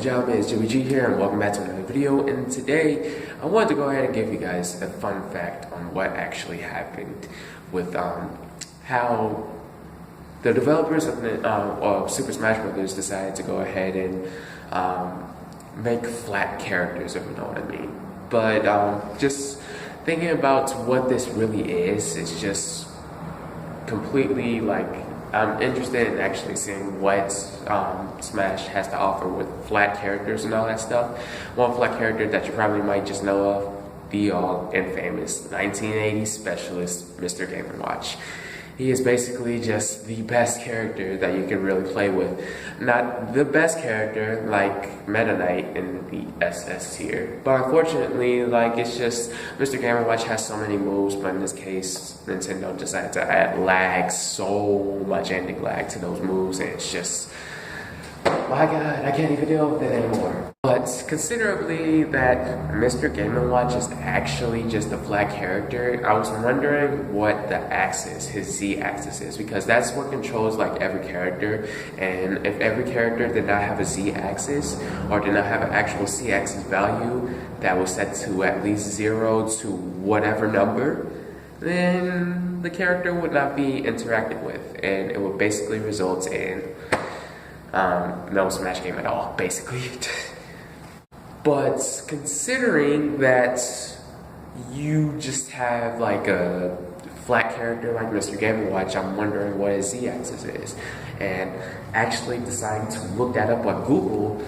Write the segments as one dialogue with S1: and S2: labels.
S1: gentlemen, it's Jimmy G here, and welcome back to another video. And today, I wanted to go ahead and give you guys a fun fact on what actually happened with how the developers of Super Smash Bros. Decided to go ahead and make flat characters, if you know what I mean. But just thinking about what this really is, it's just completely like, I'm interested in actually seeing what Smash has to offer with flat characters and all that stuff. One flat character that you probably might just know of, the infamous 1980s specialist, Mr. Game & Watch. He is basically just the best character that you can really play with. Not the best character like Meta Knight in the SS tier, but unfortunately, like, it's just Mr. Game & Watch has so many moves, but in this case, Nintendo decided to add lag, so much ending lag to those moves, and it's just, my god, I can't even deal with it anymore. But considerably that Mr. Game & Watch is actually just a flat character, I was wondering what the axis, his Z-axis is, because that's what controls like every character. And if every character did not have a Z-axis, or did not have an actual Z-axis value that was set to at least 0 to whatever number, then the character would not be interacted with, and it would basically result in no Smash game at all, basically. But considering that you just have like a flat character like Mr. Game & Watch, I'm wondering what his Z-axis is. And actually deciding to look that up on Google,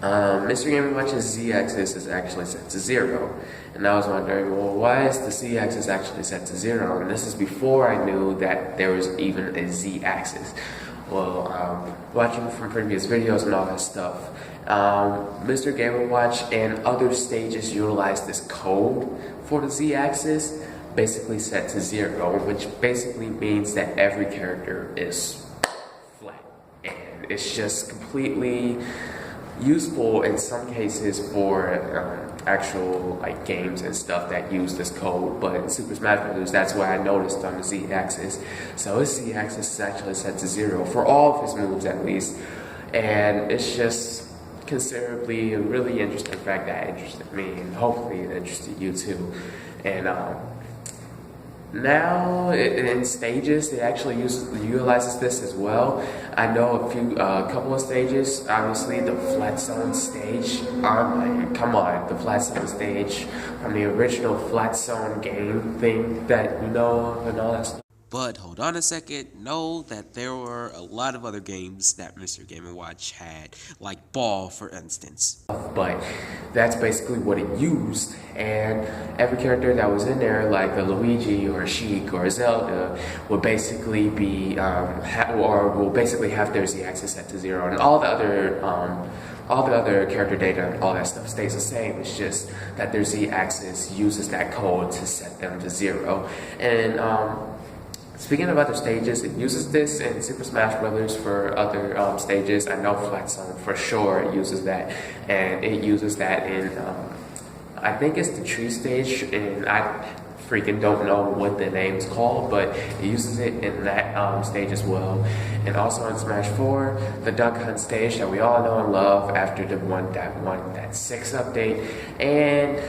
S1: Mr. Game & Watch's Z-axis is actually set to 0. And I was wondering, well, why is the Z-axis actually set to 0? And this is before I knew that there was even a Z-axis. Well, watching from previous videos and all that stuff, Mr. Game & Watch and other stages utilize this code for the Z-axis, basically set to 0, which basically means that every character is flat. And it's just completely useful in some cases for actual like games and stuff that use this code, but in Super Smash Bros. That's what I noticed on the Z-axis. So his Z-axis is actually set to 0 for all of his moves at least, and it's just considerably a really interesting fact that interested me, and hopefully it interested you too. And now in stages, it actually utilizes this as well. I know a couple of stages. Obviously, the flat zone stage. Come on, the flat zone stage from the original flat zone game thing that you know and all that stuff.
S2: But hold on a second, know that there were a lot of other games that Mr. Game & Watch had, like Ball, for instance.
S1: But that's basically what it used, and every character that was in there, like a Luigi or a Sheik or a Zelda, would basically be, will basically have their Z-axis set to 0, and all the other character data and all that stuff stays the same. It's just that their Z-axis uses that code to set them to 0. And speaking of other stages, it uses this in Super Smash Bros. For other stages. I know Flat Zone for sure it uses that, and it uses that in, I think it's the tree stage, and I freaking don't know what the name's called, but it uses it in that stage as well. And also in Smash 4, the Duck Hunt stage that we all know and love after that 6 update, and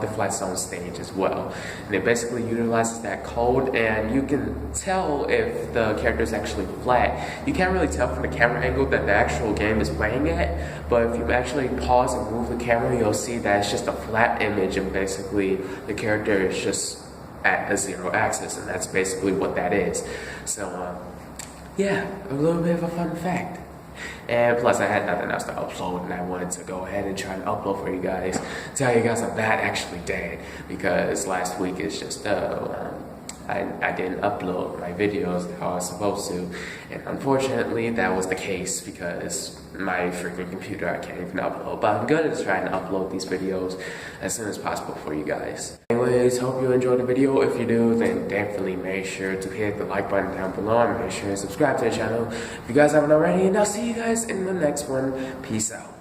S1: the flat zone stage as well. And it basically utilizes that code, and you can tell if the character is actually flat. You can't really tell from the camera angle that the actual game is playing at, but if you actually pause and move the camera, you'll see that it's just a flat image, and basically the character is just at a 0 axis, and that's basically what that is. So yeah, a little bit of a fun fact. And plus, I had nothing else to upload, and I wanted to go ahead and try and upload for you guys. Tell you guys I'm not actually dead, because last week it's just I didn't upload my videos how I was supposed to, and unfortunately that was the case because my freaking computer, I can't even upload. But I'm gonna try and upload these videos as soon as possible for you guys. Anyways, hope you enjoyed the video. If you do, then definitely make sure to hit the like button down below, and make sure to subscribe to the channel if you guys haven't already, and I'll see you guys in the next one. Peace out.